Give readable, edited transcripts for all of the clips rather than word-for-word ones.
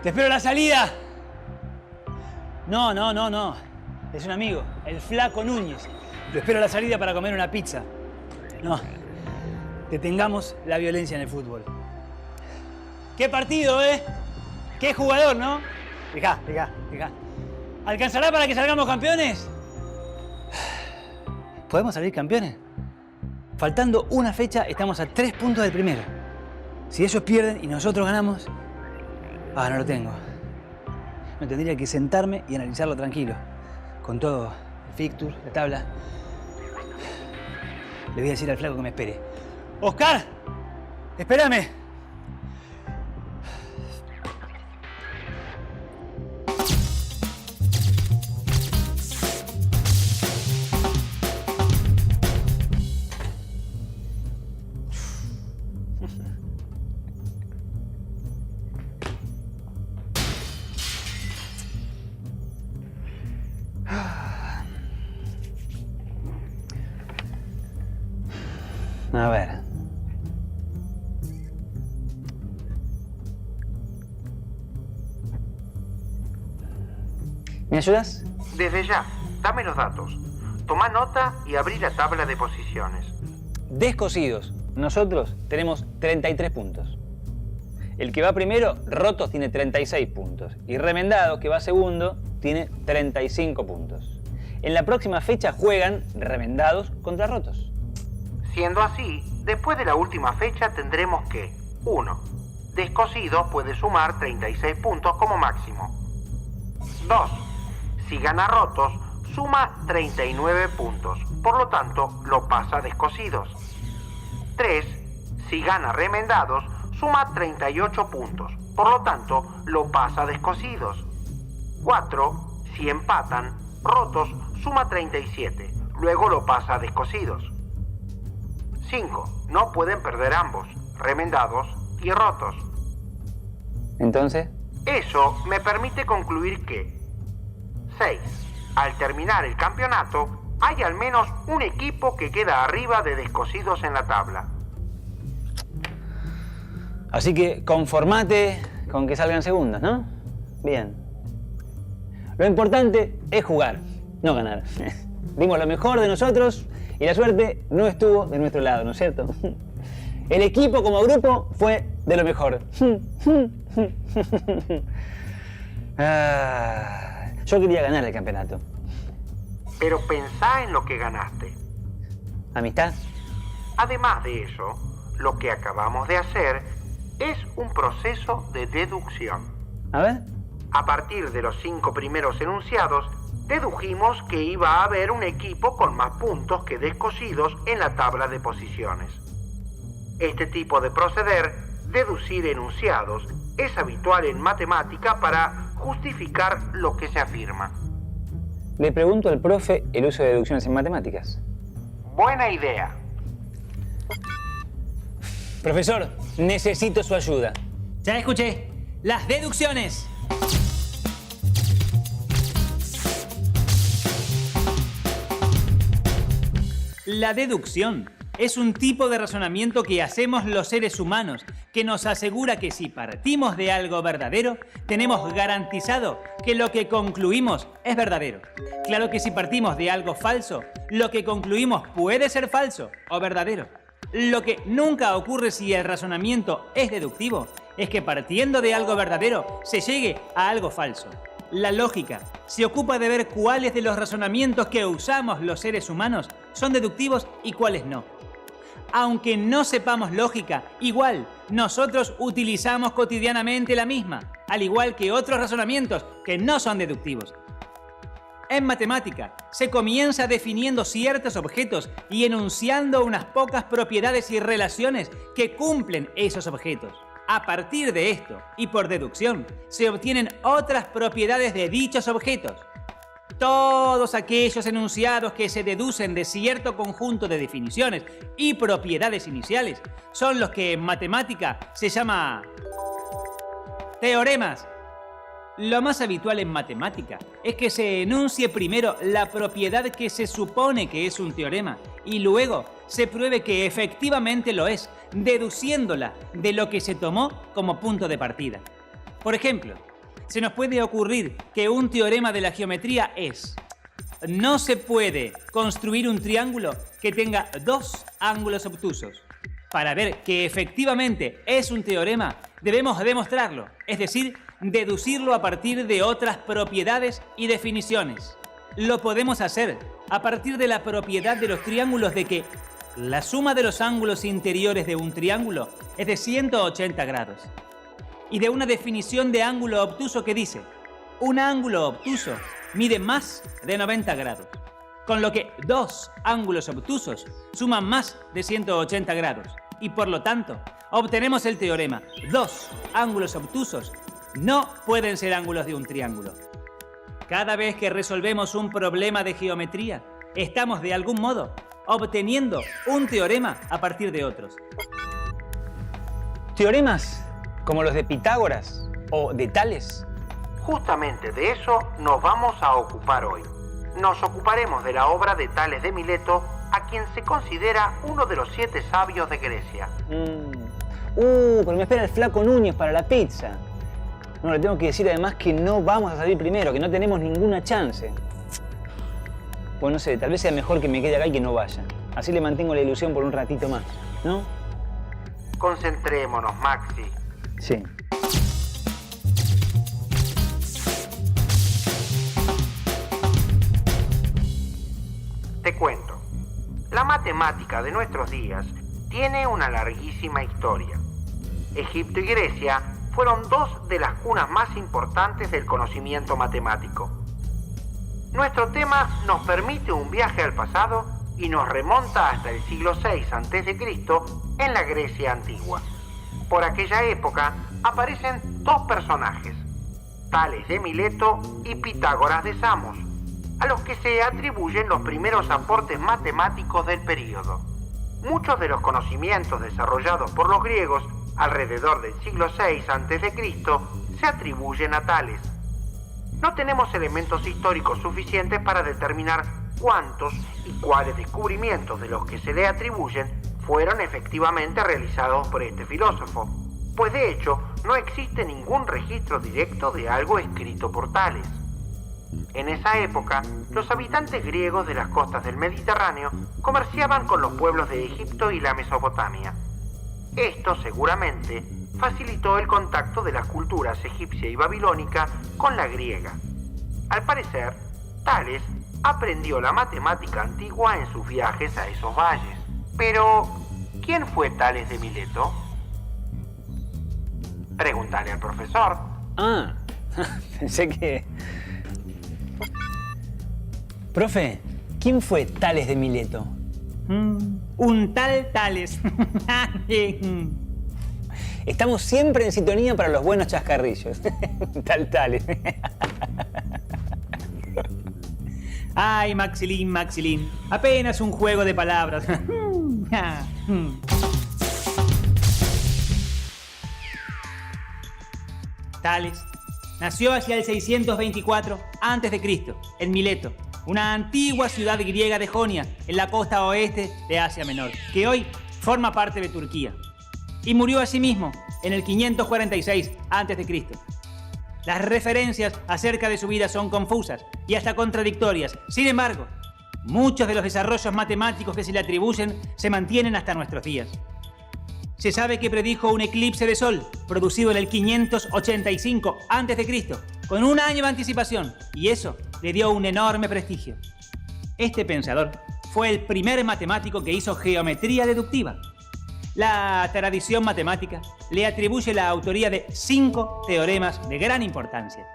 Te espero a la salida. No. Es un amigo, el Flaco Núñez. Lo espero a la salida para comer una pizza. No. Detengamos la violencia en el fútbol. ¡Qué partido, eh! ¡Qué jugador, ¿no? Fijá. ¿Alcanzará para que salgamos campeones? ¿Podemos salir campeones? Faltando una fecha, estamos a 3 puntos del primero. Si ellos pierden y nosotros ganamos... no lo tengo. Me tendría que sentarme y analizarlo tranquilo. Con todo el fixture, la tabla. Le voy a decir al Flaco que me espere. ¡Oscar! ¡Espérame! A ver. ¿Me ayudas? Desde ya, dame los datos. Toma nota y abrí la tabla de posiciones. Descosidos. Nosotros tenemos 33 puntos. El que va primero, Rotos, tiene 36 puntos. Y Remendado, que va segundo, tiene 35 puntos. En la próxima fecha juegan Remendados contra Rotos. Siendo así, después de la última fecha tendremos que 1. Descosidos puede sumar 36 puntos como máximo. 2. Si gana Rotos, suma 39 puntos. Por lo tanto, lo pasa a Descosidos. 3. Si gana Remendados, suma 38 puntos. Por lo tanto, lo pasa a Descosidos. 4. Si empatan, Rotos suma 37. Luego lo pasa a Descosidos. 5. No pueden perder ambos, Remendados y Rotos. ¿Entonces? Eso me permite concluir que 6. Al terminar el campeonato, hay al menos un equipo que queda arriba de Descosidos en la tabla. Así que conformate con que salgan segundos, ¿no? Bien. Lo importante es jugar, no ganar. Dimos lo mejor de nosotros y la suerte no estuvo de nuestro lado, ¿no es cierto? El equipo como grupo fue de lo mejor. Yo quería ganar el campeonato. Pero pensá en lo que ganaste. ¿Amistad? Además de eso, lo que acabamos de hacer es un proceso de deducción. A ver. A partir de los 5 primeros enunciados, dedujimos que iba a haber un equipo con más puntos que Descosidos en la tabla de posiciones. Este tipo de proceder, deducir enunciados, es habitual en matemática para justificar lo que se afirma. Le pregunto al profe el uso de deducciones en matemáticas. Buena idea. Profesor, necesito su ayuda. Ya escuché. Las deducciones. La deducción es un tipo de razonamiento que hacemos los seres humanos que nos asegura que si partimos de algo verdadero, tenemos garantizado que lo que concluimos es verdadero. Claro que si partimos de algo falso, lo que concluimos puede ser falso o verdadero. Lo que nunca ocurre si el razonamiento es deductivo es que partiendo de algo verdadero se llegue a algo falso. La lógica se ocupa de ver cuáles de los razonamientos que usamos los seres humanos son deductivos y cuáles no. Aunque no sepamos lógica, igual nosotros utilizamos cotidianamente la misma, al igual que otros razonamientos que no son deductivos. En matemática se comienza definiendo ciertos objetos y enunciando unas pocas propiedades y relaciones que cumplen esos objetos. A partir de esto, y por deducción, se obtienen otras propiedades de dichos objetos. Todos aquellos enunciados que se deducen de cierto conjunto de definiciones y propiedades iniciales son los que en matemática se llama teoremas. Lo más habitual en matemática es que se enuncie primero la propiedad que se supone que es un teorema y luego se pruebe que efectivamente lo es, deduciéndola de lo que se tomó como punto de partida. Por ejemplo, se nos puede ocurrir que un teorema de la geometría es: no se puede construir un triángulo que tenga dos ángulos obtusos. Para ver que efectivamente es un teorema, debemos demostrarlo, es decir, deducirlo a partir de otras propiedades y definiciones. Lo podemos hacer a partir de la propiedad de los triángulos de que la suma de los ángulos interiores de un triángulo es de 180 grados. Y de una definición de ángulo obtuso que dice: un ángulo obtuso mide más de 90 grados. Con lo que dos ángulos obtusos suman más de 180 grados. Y por lo tanto, obtenemos el teorema: dos ángulos obtusos no pueden ser ángulos de un triángulo. Cada vez que resolvemos un problema de geometría, estamos de algún modo obteniendo un teorema a partir de otros. ¿Teoremas como los de Pitágoras o de Tales? Justamente de eso nos vamos a ocupar hoy. Nos ocuparemos de la obra de Tales de Mileto, a quien se considera uno de los 7 sabios de Grecia. Pero me espera el flaco Núñez para la pizza. No, le tengo que decir además que no vamos a salir primero, que no tenemos ninguna chance. Pues no sé, tal vez sea mejor que me quede acá y que no vaya. Así le mantengo la ilusión por un ratito más, ¿no? Concentrémonos, Maxi. Sí. Te cuento. La matemática de nuestros días tiene una larguísima historia. Egipto y Grecia fueron dos de las cunas más importantes del conocimiento matemático. Nuestro tema nos permite un viaje al pasado y nos remonta hasta el siglo VI a.C. en la Grecia antigua. Por aquella época aparecen dos personajes, Tales de Mileto y Pitágoras de Samos, a los que se atribuyen los primeros aportes matemáticos del período. Muchos de los conocimientos desarrollados por los griegos alrededor del siglo VI a.C. se atribuyen a Tales. No tenemos elementos históricos suficientes para determinar cuántos y cuáles descubrimientos de los que se le atribuyen fueron efectivamente realizados por este filósofo, pues de hecho no existe ningún registro directo de algo escrito por Tales. En esa época, los habitantes griegos de las costas del Mediterráneo comerciaban con los pueblos de Egipto y la Mesopotamia. Esto seguramente facilitó el contacto de las culturas egipcia y babilónica con la griega. Al parecer, Tales aprendió la matemática antigua en sus viajes a esos valles. Pero, ¿quién fue Tales de Mileto? Pregúntale al profesor. Pensé que... Profe, ¿quién fue Tales de Mileto? Un tal Tales. Estamos siempre en sintonía para los buenos chascarrillos. Tales. Ay, Maxilín. Apenas un juego de palabras. Tales nació hacia el 624 a.C. en Mileto, una antigua ciudad griega de Jonia, en la costa oeste de Asia Menor, que hoy forma parte de Turquía. Y murió asimismo en el 546 a.C. Las referencias acerca de su vida son confusas y hasta contradictorias. Sin embargo, muchos de los desarrollos matemáticos que se le atribuyen se mantienen hasta nuestros días. Se sabe que predijo un eclipse de sol producido en el 585 a.C., con un año de anticipación, y eso le dio un enorme prestigio. Este pensador fue el primer matemático que hizo geometría deductiva. La tradición matemática le atribuye la autoría de 5 teoremas de gran importancia.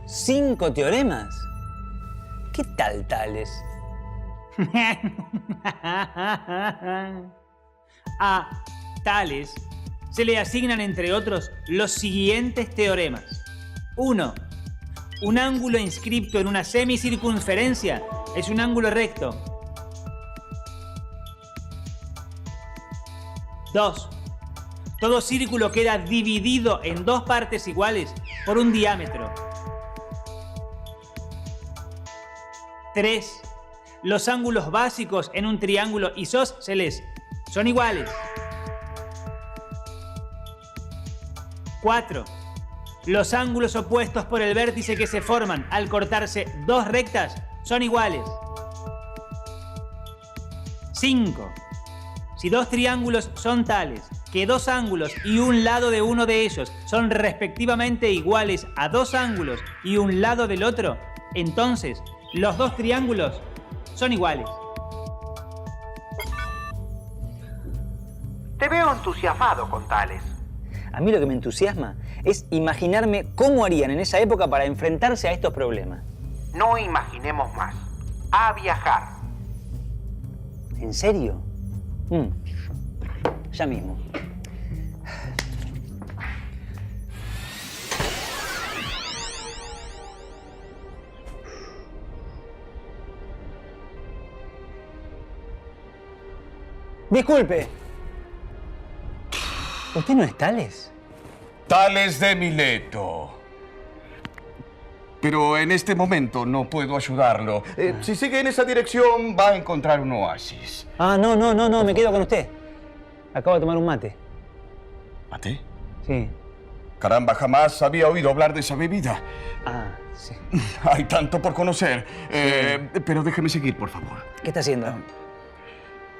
¿5 teoremas? ¿Qué tal Tales? A Tales se le asignan, entre otros, los siguientes teoremas. 1. Un ángulo inscripto en una semicircunferencia es un ángulo recto. 2. Todo círculo queda dividido en 2 partes iguales por un diámetro. 3. Los ángulos básicos en un triángulo isósceles son iguales. 4. Los ángulos opuestos por el vértice que se forman al cortarse dos rectas son iguales. 5. Si dos triángulos son tales que dos ángulos y un lado de uno de ellos son respectivamente iguales a dos ángulos y un lado del otro, entonces los dos triángulos son iguales. Te veo entusiasmado con Tales. A mí lo que me entusiasma es imaginarme cómo harían en esa época para enfrentarse a estos problemas. No imaginemos más. A viajar. ¿En serio? Ya mismo. Disculpe. ¿Usted no es Tales? Tales de Mileto. Pero en este momento no puedo ayudarlo. Si sigue en esa dirección, va a encontrar un oasis. Ah, no, me quedo con usted. Acabo de tomar un mate. ¿Mate? Sí. Caramba, jamás había oído hablar de esa bebida. Ah, sí. Hay tanto por conocer. Pero déjeme seguir, por favor. ¿Qué está haciendo?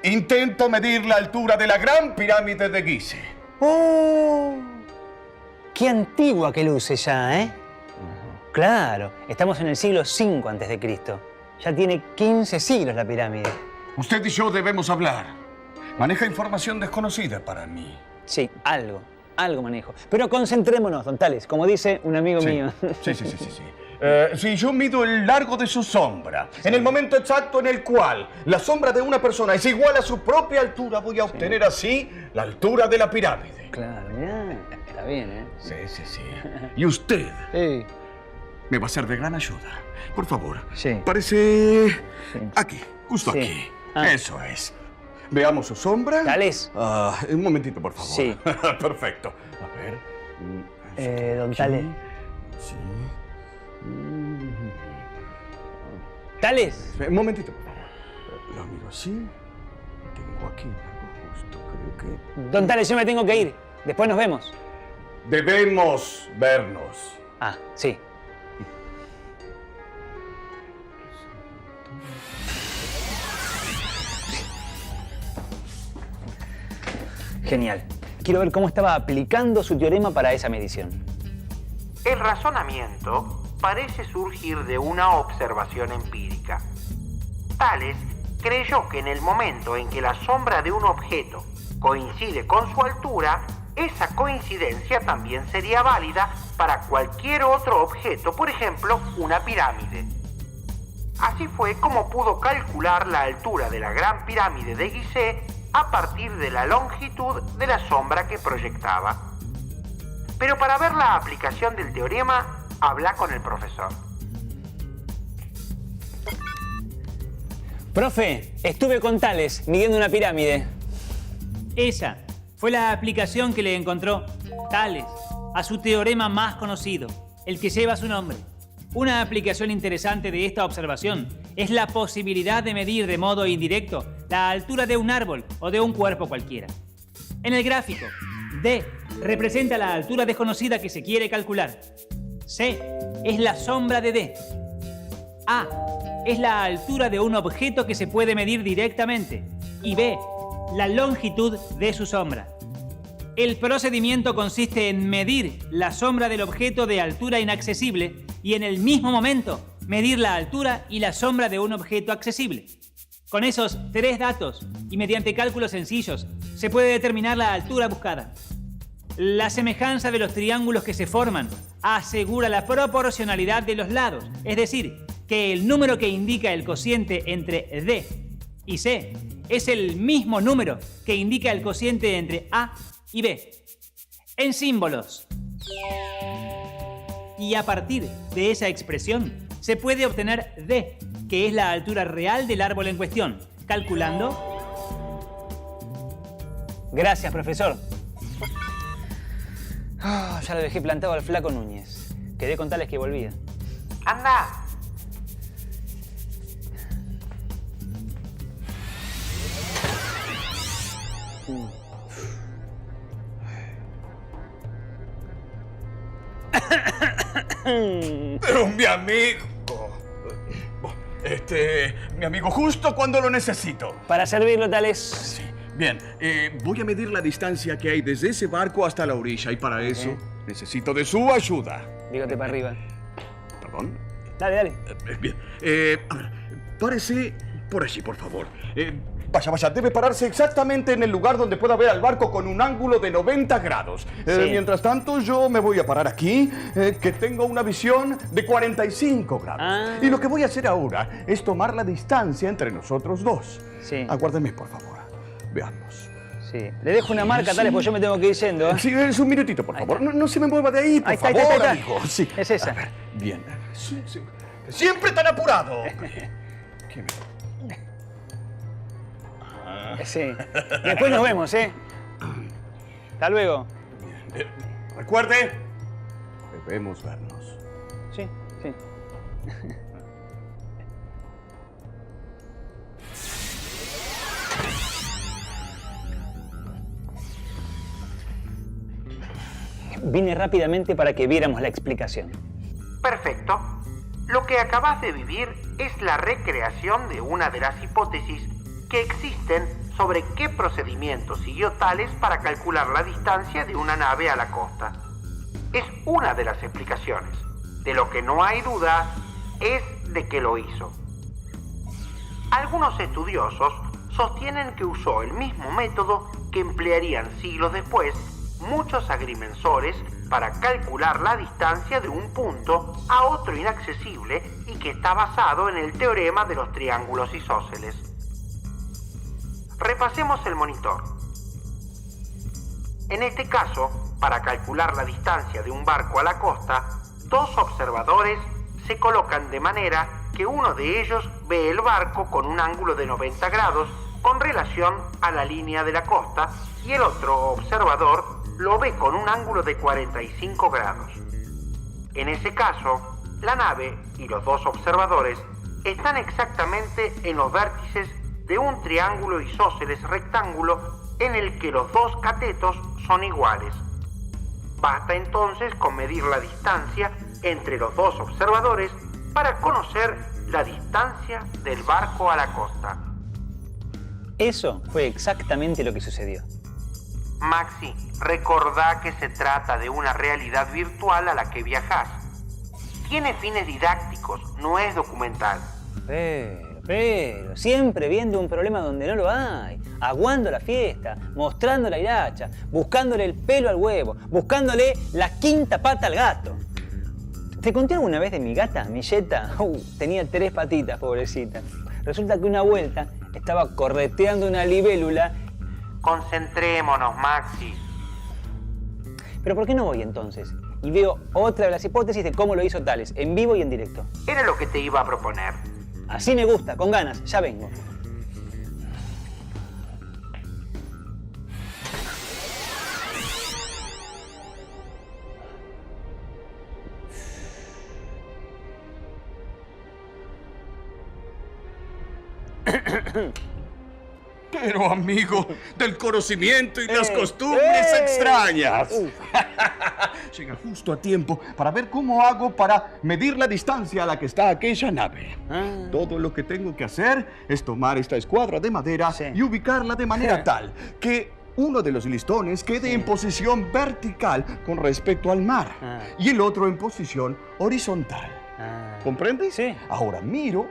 Intento medir la altura de la gran pirámide de Gizeh. ¡Oh! ¡Qué antigua que luce ya, eh! Claro, estamos en el siglo V a.C. Ya tiene 15 siglos la pirámide. Usted y yo debemos hablar. Maneja información desconocida para mí. Sí, algo manejo. Pero concentrémonos, don Tales, como dice un amigo mío. Sí. Si yo mido el largo de su sombra, en el momento exacto en el cual la sombra de una persona es igual a su propia altura, voy a obtener así la altura de la pirámide. Claro, mirá, está bien, ¿eh? Sí. Y usted Sí. me va a ser de gran ayuda. Por favor, Sí. parece Sí. aquí, justo Sí. aquí. Ah. Eso es. Veamos su sombra. Tales. Un momentito, por favor. Sí. Perfecto. A ver. Don Aquí. Tales. Sí. ¡Tales! Un momentito, por favor. Lo miro así. Tengo aquí algo justo, creo que... Don Tales, yo me tengo que ir. Después nos vemos. Debemos vernos. Ah, sí. Genial. Quiero ver cómo estaba aplicando su teorema para esa medición. El razonamiento parece surgir de una observación empírica. Tales creyó que en el momento en que la sombra de un objeto coincide con su altura, esa coincidencia también sería válida para cualquier otro objeto, por ejemplo, una pirámide. Así fue como pudo calcular la altura de la gran pirámide de Gizeh a partir de la longitud de la sombra que proyectaba. Pero para ver la aplicación del teorema, habla con el profesor. Profe, estuve con Tales midiendo una pirámide. Esa fue la aplicación que le encontró Tales a su teorema más conocido, el que lleva su nombre. Una aplicación interesante de esta observación es la posibilidad de medir de modo indirecto la altura de un árbol o de un cuerpo cualquiera. En el gráfico, D representa la altura desconocida que se quiere calcular. C es la sombra de D. A es la altura de un objeto que se puede medir directamente. Y B, la longitud de su sombra. El procedimiento consiste en medir la sombra del objeto de altura inaccesible y en el mismo momento medir la altura y la sombra de un objeto accesible. Con esos tres datos y mediante cálculos sencillos se puede determinar la altura buscada. La semejanza de los triángulos que se forman asegura la proporcionalidad de los lados, es decir, que el número que indica el cociente entre D y C es el mismo número que indica el cociente entre A y B. En símbolos. Y a partir de esa expresión se puede obtener D, que es la altura real del árbol en cuestión, calculando... Gracias, profesor. Ya lo dejé plantado al flaco Núñez. Quedé con Tales que volvía. ¡Anda! Pero mi amigo... mi amigo, justo cuando lo necesito. Para servirlo, Tales. Sí. Bien, voy a medir la distancia que hay desde ese barco hasta la orilla y para eso necesito de su ayuda. Bigote para arriba. ¿Perdón? Dale, dale. Bien, a ver, párese por allí, por favor. Vaya, debe pararse exactamente en el lugar donde pueda ver al barco con un ángulo de 90 grados. Sí. Mientras tanto, yo me voy a parar aquí, que tengo una visión de 45 grados. Ah. Y lo que voy a hacer ahora es tomar la distancia entre nosotros dos. Sí. Aguárdeme, por favor. Veamos. Sí. Le dejo una marca, Tales, porque yo me tengo que ir yendo. ¿Eh? Sí, es un minutito, por favor. No se me mueva de ahí, por Ahí está, favor, ahí está. amigo. Sí. Es esa. A ver, bien. Sí. Siempre tan apurado. ¿Qué me... Sí. Después nos vemos, ¿eh? Hasta luego. Recuerde, debemos vernos. Sí, sí. Vine rápidamente para que viéramos la explicación. Perfecto. Lo que acabas de vivir es la recreación de una de las hipótesis que existen sobre qué procedimiento siguió Tales para calcular la distancia de una nave a la costa. Es una de las explicaciones. De lo que no hay duda es de que lo hizo. Algunos estudiosos sostienen que usó el mismo método que emplearían siglos después muchos agrimensores para calcular la distancia de un punto a otro inaccesible y que está basado en el teorema de los triángulos isósceles. Repasemos el monitor. En este caso, para calcular la distancia de un barco a la costa, dos observadores se colocan de manera que uno de ellos ve el barco con un ángulo de 90 grados con relación a la línea de la costa y el otro observador lo ve con un ángulo de 45 grados. En ese caso, la nave y los dos observadores están exactamente en los vértices de un triángulo isósceles rectángulo en el que los dos catetos son iguales. Basta entonces con medir la distancia entre los dos observadores para conocer la distancia del barco a la costa. Eso fue exactamente lo que sucedió. Maxi, recordá que se trata de una realidad virtual a la que viajás. Tiene fines didácticos, no es documental. Pero, siempre viendo un problema donde no lo hay, aguando la fiesta, mostrando la hilacha, buscándole el pelo al huevo, buscándole la quinta pata al gato. ¿Te conté alguna vez de mi gata, Milleta? Tenía 3 patitas, pobrecita. Resulta que una vuelta estaba correteando una libélula. Concentrémonos, Maxi. ¿Pero por qué no voy entonces? Y veo otra de las hipótesis de cómo lo hizo Tales, en vivo y en directo. Era lo que te iba a proponer. Así me gusta, con ganas, ya vengo. Pero, amigo, del conocimiento y las costumbres extrañas. Llega justo a tiempo para ver cómo hago para medir la distancia a la que está aquella nave. Todo lo que tengo que hacer es tomar esta escuadra de madera y ubicarla de manera tal que uno de los listones quede en posición vertical con respecto al mar y el otro en posición horizontal. ¿Comprendes? Sí. Ahora miro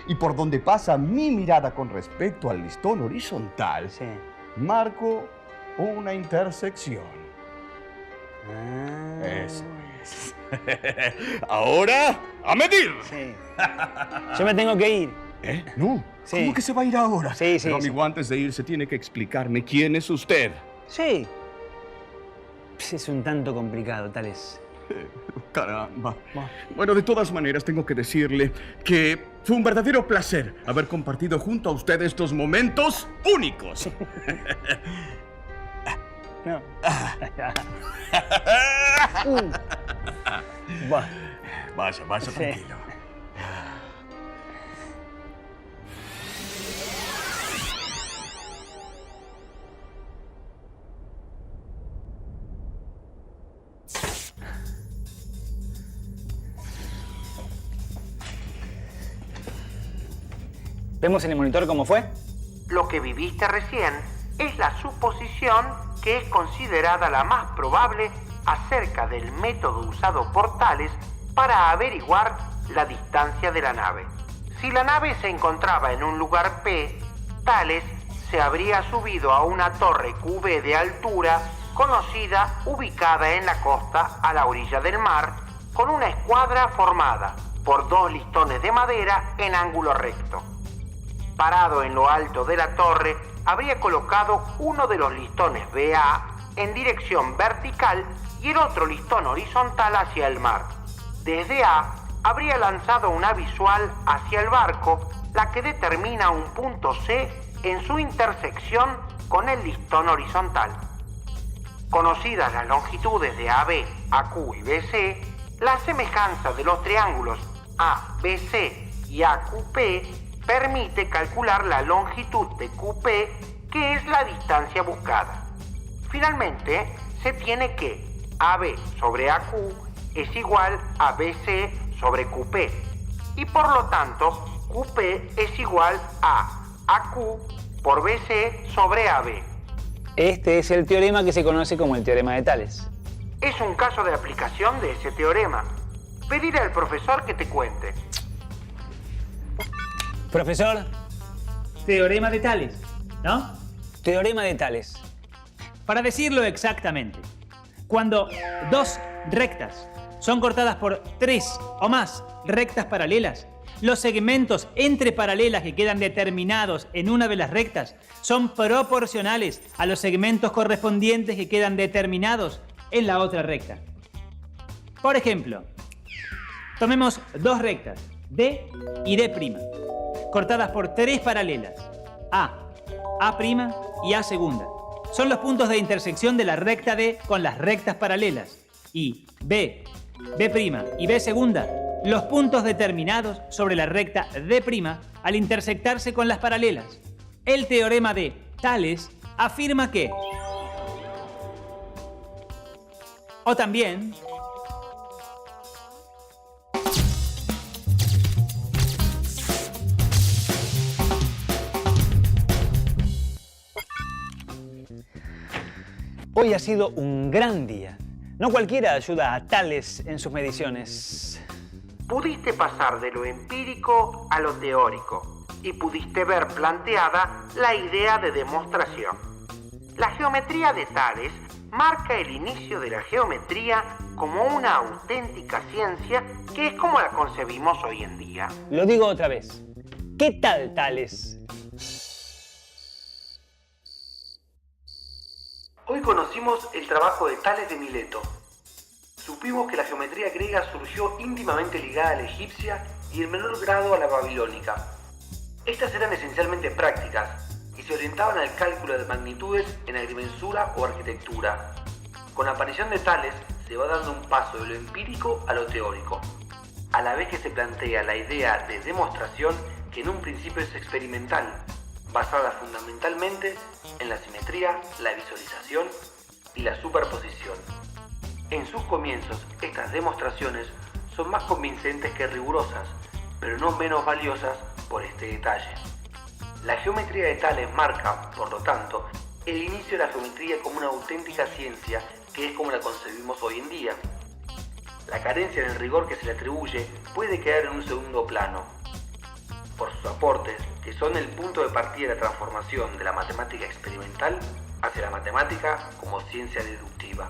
y por donde pasa mi mirada con respecto al listón horizontal, marco una intersección. Eso es. Ahora, ¡a medir! Sí. Yo me tengo que ir. ¿Eh? No. Sí. ¿Cómo que se va a ir ahora? Sí. Pero, amigo, antes de irse tiene que explicarme quién es usted. Sí. Es un tanto complicado, Tales. Caramba. Bueno, de todas maneras, tengo que decirle que fue un verdadero placer haber compartido junto a usted estos momentos únicos. No. Vaya, tranquilo. ¿Vemos en el monitor cómo fue? Lo que viviste recién es la suposición que es considerada la más probable acerca del método usado por Tales para averiguar la distancia de la nave. Si la nave se encontraba en un lugar P, Tales se habría subido a una torre QB de altura conocida ubicada en la costa a la orilla del mar, con una escuadra formada por 2 listones de madera en ángulo recto. Parado en lo alto de la torre, habría colocado uno de los listones BA en dirección vertical y el otro listón horizontal hacia el mar. Desde A, habría lanzado una visual hacia el barco, la que determina un punto C en su intersección con el listón horizontal. Conocidas las longitudes de AB, AQ y BC, la semejanza de los triángulos ABC y AQP permite calcular la longitud de QP, que es la distancia buscada. Finalmente, se tiene que AB sobre AQ es igual a BC sobre QP, y por lo tanto, QP es igual a AQ por BC sobre AB. Este es el teorema que se conoce como el teorema de Tales. Es un caso de aplicación de ese teorema. Pediré al profesor que te cuente. Profesor, Teorema de Tales, ¿no? teorema de Tales. Para decirlo exactamente, cuando 2 rectas son cortadas por 3 o más rectas paralelas, los segmentos entre paralelas que quedan determinados en una de las rectas son proporcionales a los segmentos correspondientes que quedan determinados en la otra recta. Por ejemplo, tomemos 2 rectas, D y D', cortadas por 3 paralelas, A', A' y A segunda. Son los puntos de intersección de la recta D con las rectas paralelas. Y B', B' y B segunda, los puntos determinados sobre la recta D' al intersectarse con las paralelas. El teorema de Tales afirma que... O también... Hoy ha sido un gran día. No cualquiera ayuda a Tales en sus mediciones. Pudiste pasar de lo empírico a lo teórico y pudiste ver planteada la idea de demostración. La geometría de Tales marca el inicio de la geometría como una auténtica ciencia que es como la concebimos hoy en día. Lo digo otra vez. ¿Qué tal Tales? Hoy conocimos el trabajo de Tales de Mileto. Supimos que la geometría griega surgió íntimamente ligada a la egipcia y en menor grado a la babilónica. Estas eran esencialmente prácticas y se orientaban al cálculo de magnitudes en agrimensura o arquitectura. Con la aparición de Tales se va dando un paso de lo empírico a lo teórico, a la vez que se plantea la idea de demostración que en un principio es experimental, basada fundamentalmente en la simetría, la visualización y la superposición. En sus comienzos, estas demostraciones son más convincentes que rigurosas, pero no menos valiosas por este detalle. La geometría de Tales marca, por lo tanto, el inicio de la geometría como una auténtica ciencia que es como la concebimos hoy en día. La carencia en el rigor que se le atribuye puede quedar en un segundo plano, por sus aportes, que son el punto de partida de la transformación de la matemática experimental hacia la matemática como ciencia deductiva.